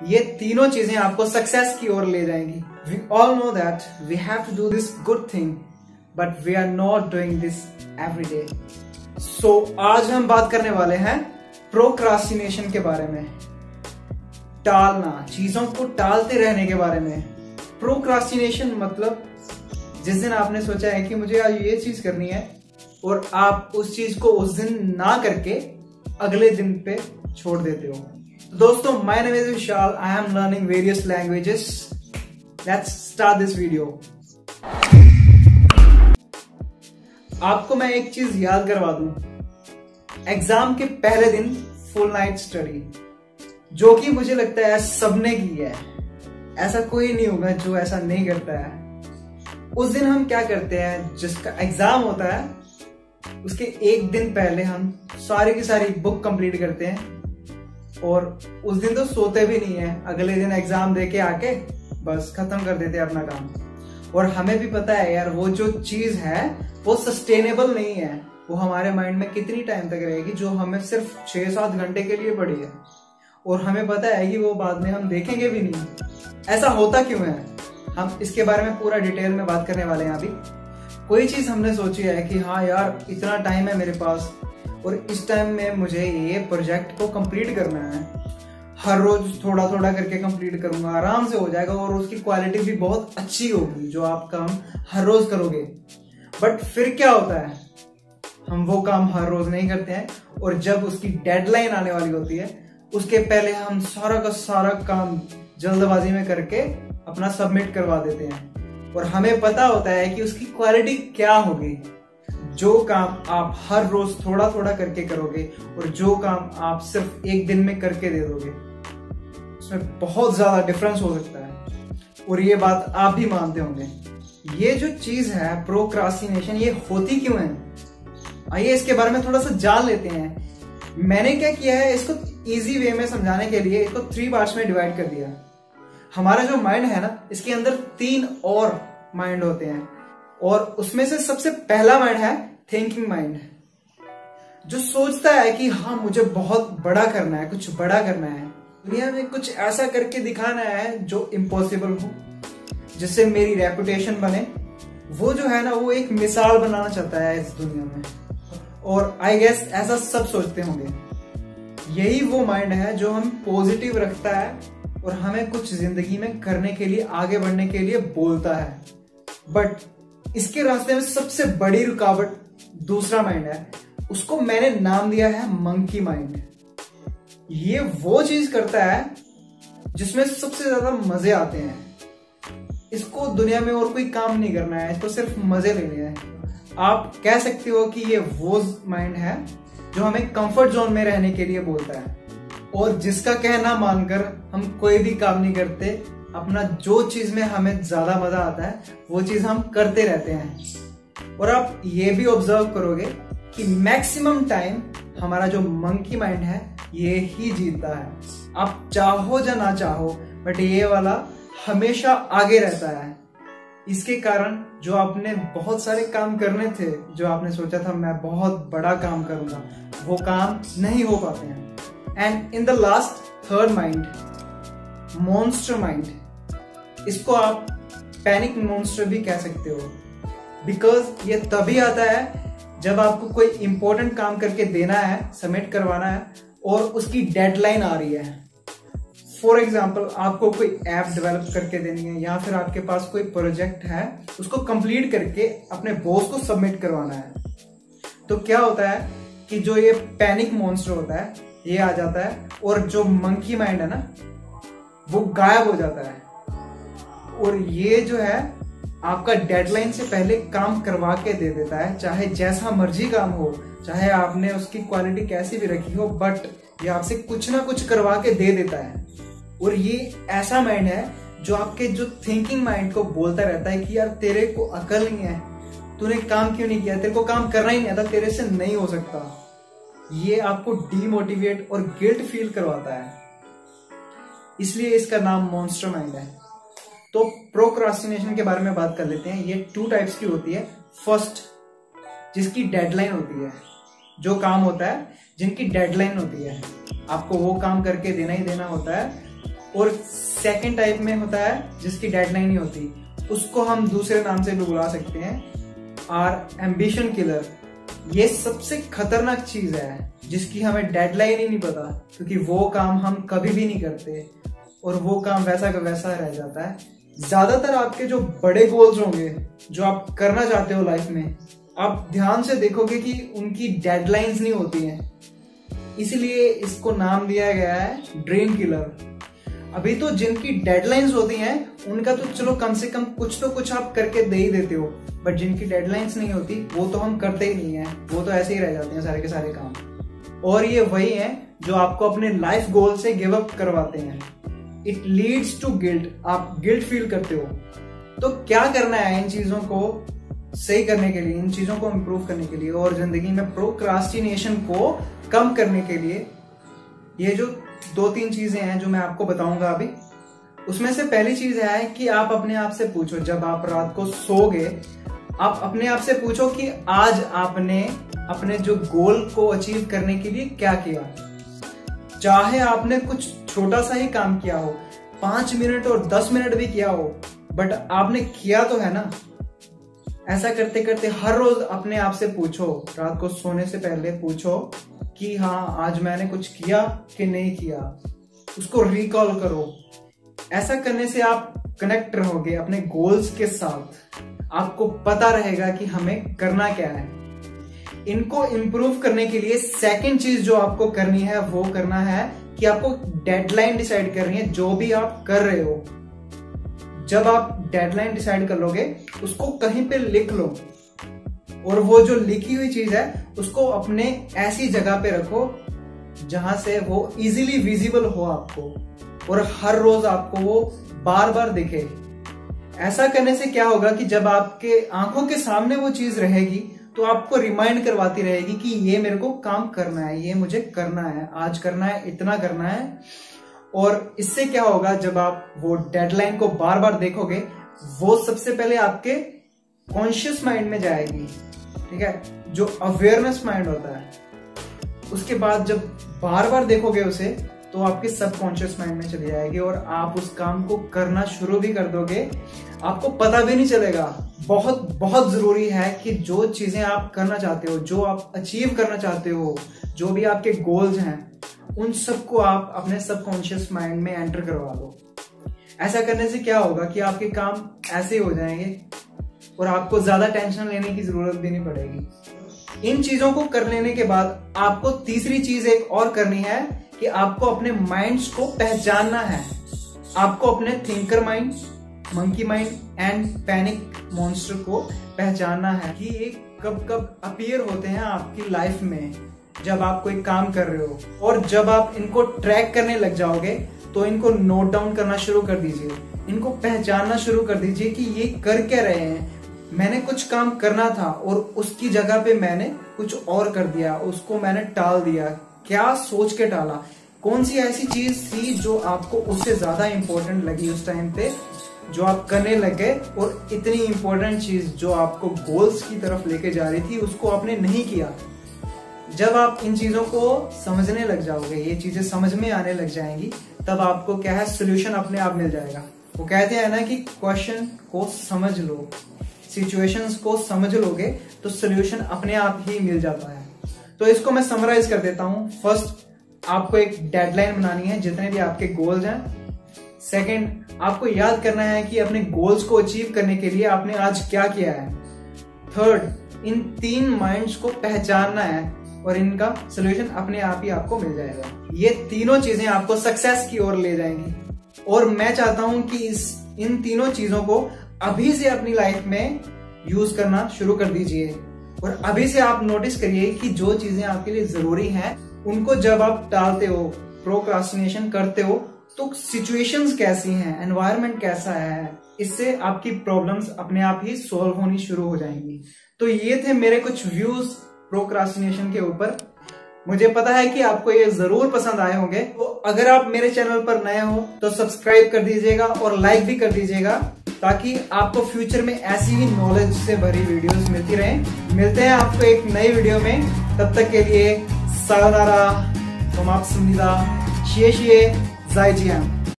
ये तीनों चीजें आपको सक्सेस की ओर ले जाएंगी। We all know that we have to do this good thing, but we are not doing this every day. So आज हम बात करने वाले हैं प्रोक्रास्टिनेशन के बारे में, टालना, चीजों को टालते रहने के बारे में। प्रोक्रास्टिनेशन मतलब जिस दिन आपने सोचा है कि मुझे आज ये चीज करनी है और आप उस चीज को उस दिन ना करके अगले दिन पे छोड़ देते हो। दोस्तों, my name is Vishal, I am learning various languages. Let's start this video. आपको मैं एक चीज याद करवा दूं, एग्जाम के पहले दिन फुल नाइट स्टडी, जो कि मुझे लगता है सबने की है। ऐसा कोई नहीं होगा जो ऐसा नहीं करता है। उस दिन हम क्या करते हैं, जिसका एग्जाम होता है उसके एक दिन पहले हम सारी की सारी बुक कंप्लीट करते हैं और उस दिन तो सोते भी नहीं है। अगले दिन एग्जाम देके आके बस खत्म कर देते हैं अपना काम। और हमें भी पता है यार, वो जो चीज है वो सस्टेनेबल नहीं है। वो हमारे माइंड में कितनी टाइम तक रहेगी, जो हमें सिर्फ 6-7 घंटे के लिए पड़ी है, और हमें पता है कि वो बाद में हम देखेंगे भी नहीं। ऐसा होता क्यों है, हम इसके बारे में पूरा डिटेल में बात करने वाले हैं अभी। कोई चीज हमने सोची है कि हाँ यार, इतना टाइम है मेरे पास और इस टाइम में मुझे ये प्रोजेक्ट को कंप्लीट करना है। हर रोज थोड़ा थोड़ा करके कंप्लीट करूंगा, आराम से हो जाएगा और उसकी क्वालिटी भी बहुत अच्छी होगी जो आप काम हर रोज करोगे। बट फिर क्या होता है, हम वो काम हर रोज नहीं करते हैं और जब उसकी डेडलाइन आने वाली होती है उसके पहले हम सारा का सारा काम जल्दबाजी में करके अपना सबमिट करवा देते हैं। और हमें पता होता है कि उसकी क्वालिटी क्या होगी। जो काम आप हर रोज थोड़ा थोड़ा करके करोगे और जो काम आप सिर्फ एक दिन में करके दे दोगे, उसमें बहुत ज्यादा डिफरेंस हो सकता है। और ये बात आप भी मानते होंगे। ये जो चीज है प्रोक्रास्टिनेशन, ये होती क्यों है, आइए इसके बारे में थोड़ा सा जान लेते हैं। मैंने क्या किया है, इसको इजी वे में समझाने के लिए इसको 3 पार्ट्स में डिवाइड कर दिया। हमारा जो माइंड है ना, इसके अंदर 3 और माइंड होते हैं और उसमें से सबसे पहला माइंड है थिंकिंग माइंड, जो सोचता है कि हाँ मुझे बहुत बड़ा करना है, कुछ बड़ा करना है, दुनिया में कुछ ऐसा करके दिखाना है जो इम्पॉसिबल हो, जिससे मेरी रेपुटेशन बने। वो जो है ना, वो एक मिसाल बनाना चाहता है इस दुनिया में। और आई गेस ऐसा सब सोचते होंगे। यही वो माइंड है जो हम पॉजिटिव रखता है और हमें कुछ जिंदगी में करने के लिए, आगे बढ़ने के लिए बोलता है। बट इसके रास्ते में सबसे बड़ी रुकावट दूसरा माइंड है, उसको मैंने नाम दिया है मंकी माइंड। ये वो चीज करता है जिसमें सबसे ज्यादा मजे आते हैं। इसको दुनिया में और कोई काम नहीं करना है, इसको सिर्फ मजे लेने हैं। आप कह सकते हो कि ये वो माइंड है जो हमें कंफर्ट जोन में रहने के लिए बोलता है और जिसका कहना मानकर हम कोई भी काम नहीं करते। अपना जो चीज में हमें ज्यादा मजा आता है वो चीज हम करते रहते हैं। और आप ये भी ऑब्जर्व करोगे कि मैक्सिमम टाइम हमारा जो मंकी माइंड है ये ही जीतता है। आप चाहो या ना चाहो, बट ये वाला हमेशा आगे रहता है। इसके कारण जो आपने बहुत सारे काम करने थे, जो आपने सोचा था मैं बहुत बड़ा काम करूंगा, वो काम नहीं हो पाते हैं। And in the last, third mind, monster mind, इसको आप पैनिक मॉन्स्टर भी कह सकते हो। बिकॉज ये तभी आता है जब आपको कोई इंपॉर्टेंट काम करके देना है, सबमिट करवाना है और उसकी डेडलाइन आ रही है। फॉर एग्जाम्पल, आपको कोई ऐप डेवलप करके देनी है या फिर आपके पास कोई प्रोजेक्ट है, उसको कंप्लीट करके अपने बॉस को सबमिट करवाना है। तो क्या होता है कि जो ये पैनिक मॉन्स्टर होता है ये आ जाता है और जो मंकी माइंड है ना, वो गायब हो जाता है। और ये जो है आपका डेडलाइन से पहले काम करवा के दे देता है, चाहे जैसा मर्जी काम हो, चाहे आपने उसकी क्वालिटी कैसी भी रखी हो, बट ये आपसे कुछ ना कुछ करवा के दे देता है। और ये ऐसा माइंड है जो आपके जो थिंकिंग माइंड को बोलता रहता है कि यार तेरे को अकल नहीं है, तूने काम क्यों नहीं किया, तेरे को काम करना ही नहीं आता, तेरे से नहीं हो सकता। ये आपको डीमोटिवेट और गिल्ट फील करवाता है, इसलिए इसका नाम मॉन्स्टर माइंड है। तो प्रोक्रास्टिनेशन के बारे में बात कर लेते हैं। ये 2 टाइप्स की होती है। फर्स्ट, जिसकी डेडलाइन होती है, जो काम होता है जिनकी डेडलाइन होती है, आपको वो काम करके देना ही देना होता है और सेकंड टाइप में होता है जिसकी डेडलाइन नहीं होती, उसको हम दूसरे नाम से भी बुला सकते हैं, आर एम्बिशन किलर। ये सबसे खतरनाक चीज है जिसकी हमें डेडलाइन ही नहीं पता, क्योंकि वो काम हम कभी भी नहीं करते और वो काम वैसा का वैसा रह जाता है। ज्यादातर आपके जो बड़े गोल्स होंगे जो आप करना चाहते हो लाइफ में, आप ध्यान से देखोगे कि उनकी डेडलाइंस नहीं होती हैं, इसीलिए इसको नाम दिया गया है ड्रीम किलर। अभी तो जिनकी डेडलाइंस होती हैं उनका तो चलो कम से कम कुछ तो कुछ आप करके दे ही देते हो, बट जिनकी डेडलाइंस नहीं होती वो तो हम करते ही नहीं है, वो तो ऐसे ही रह जाते हैं सारे के सारे काम। और ये वही है जो आपको अपने लाइफ गोल से गिव अप करवाते हैं। इट लीड्स टू गिल्ट, आप गिल्ट फील करते हो। तो क्या करना है इन चीजों को सही करने के लिए, इन चीजों को इम्प्रूव करने के लिए और जिंदगी में प्रोक्रास्टिनेशन को कम करने के लिए? ये जो 2-3 चीजें हैं जो मैं आपको बताऊंगा अभी, उसमें से पहली चीज है कि आप अपने आप से पूछो, जब आप रात को सोओगे आप अपने आप से पूछो कि आज आपने अपने जो गोल को अचीव करने के लिए क्या किया। चाहे आपने कुछ छोटा सा ही काम किया हो, 5 मिनट और 10 मिनट भी किया हो, बट आपने किया तो है ना। ऐसा करते करते हर रोज अपने आप से पूछो, रात को सोने से पहले पूछो कि हाँ आज मैंने कुछ किया कि नहीं किया, उसको रिकॉल करो। ऐसा करने से आप कनेक्ट रहोगे अपने गोल्स के साथ, आपको पता रहेगा कि हमें करना क्या है। इनको इम्प्रूव करने के लिए सेकंड चीज जो आपको करनी है वो करना है कि आपको डेडलाइन डिसाइड करनी है जो भी आप कर रहे हो। जब आप डेडलाइन डिसाइड कर लोगे उसको कहीं पे लिख लो, और वो जो लिखी हुई चीज है उसको अपने ऐसी जगह पे रखो जहां से वो इजीली विजिबल हो आपको, और हर रोज आपको वो बार बार दिखे। ऐसा करने से क्या होगा कि जब आपके आंखों के सामने वो चीज रहेगी तो आपको रिमाइंड करवाती रहेगी कि ये मेरे को काम करना है, ये मुझे करना है, आज करना है, इतना करना है। और इससे क्या होगा, जब आप वो डेडलाइन को बार बार देखोगे वो सबसे पहले आपके कॉन्शियस माइंड में जाएगी, ठीक है, जो अवेयरनेस माइंड होता है। उसके बाद जब बार बार देखोगे उसे तो आपके सबकॉन्शियस माइंड में चली जाएगी और आप उस काम को करना शुरू भी कर दोगे, आपको पता भी नहीं चलेगा। बहुत बहुत जरूरी है कि जो चीजें आप करना चाहते हो, जो आप अचीव करना चाहते हो, जो भी आपके गोल्स हैं, उन सबको आप अपने सबकॉन्शियस माइंड में एंटर करवा दो। ऐसा करने से क्या होगा कि आपके काम ऐसे हो जाएंगे और आपको ज्यादा टेंशन लेने की जरूरत भी नहीं पड़ेगी। इन चीजों को कर लेने के बाद आपको तीसरी चीज एक और करनी है कि आपको अपने माइंड्स को पहचानना है। आपको अपने thinker mind, monkey mind and panic monster को पहचानना है कि ये कब कब अपीयर होते हैं आपकी लाइफ में जब आप कोई काम कर रहे हो। और जब आप इनको ट्रैक करने लग जाओगे तो इनको नोट डाउन करना शुरू कर दीजिए, इनको पहचानना शुरू कर दीजिए कि ये कर क्या रहे हैं। मैंने कुछ काम करना था और उसकी जगह पे मैंने कुछ और कर दिया, उसको मैंने टाल दिया। क्या सोच के टाला, कौन सी ऐसी चीज थी जो आपको उससे ज्यादा इंपॉर्टेंट लगी उस टाइम पे, जो आप करने लग गए, और इतनी इंपॉर्टेंट चीज जो आपको गोल्स की तरफ लेके जा रही थी उसको आपने नहीं किया। जब आप इन चीजों को समझने लग जाओगे, ये चीजें समझ में आने लग जाएंगी, तब आपको क्या है, सोल्यूशन अपने आप मिल जाएगा। वो कहते हैं ना कि क्वेश्चन को समझ लो, सिचुएशंस को समझ लोगे तो सोल्यूशन अपने आप ही मिल जाता है। तो इसको मैं समराइज कर देता हूं। फर्स्ट, आपको एक डेडलाइन बनानी है जितने भी आपके गोल्स हैं। सेकंड, आपको याद करना है कि अपने गोल्स को अचीव करने के लिए आपने आज क्या किया है। थर्ड, इन 3 माइंड्स को पहचानना है और इनका सोल्यूशन अपने आप ही आपको मिल जाएगा। ये तीनों चीजें आपको सक्सेस की ओर ले जाएंगी। और मैं चाहता हूं कि इन तीनों चीजों को अभी से अपनी लाइफ में यूज करना शुरू कर दीजिए। और अभी से आप नोटिस करिए कि जो चीजें आपके लिए जरूरी हैं उनको जब आप टालते हो, प्रोक्रास्टिनेशन करते हो, तो सिचुएशंस कैसी हैं, एनवायरनमेंट कैसा है, इससे आपकी प्रॉब्लम्स अपने आप ही सॉल्व होनी शुरू हो जाएंगी। तो ये थे मेरे कुछ व्यूज प्रोक्रास्टिनेशन के ऊपर। मुझे पता है कि आपको ये जरूर पसंद आए होंगे। तो अगर आप मेरे चैनल पर नए हो तो सब्सक्राइब कर दीजिएगा और लाइक भी कर दीजिएगा, ताकि आपको फ्यूचर में ऐसी ही नॉलेज से भरी वीडियोस मिलती रहें। मिलते हैं आपको एक नई वीडियो में, तब तक के लिए सायोनारा, समाप्त, सुनिदा, शिए शिए, ज़ाइजियान।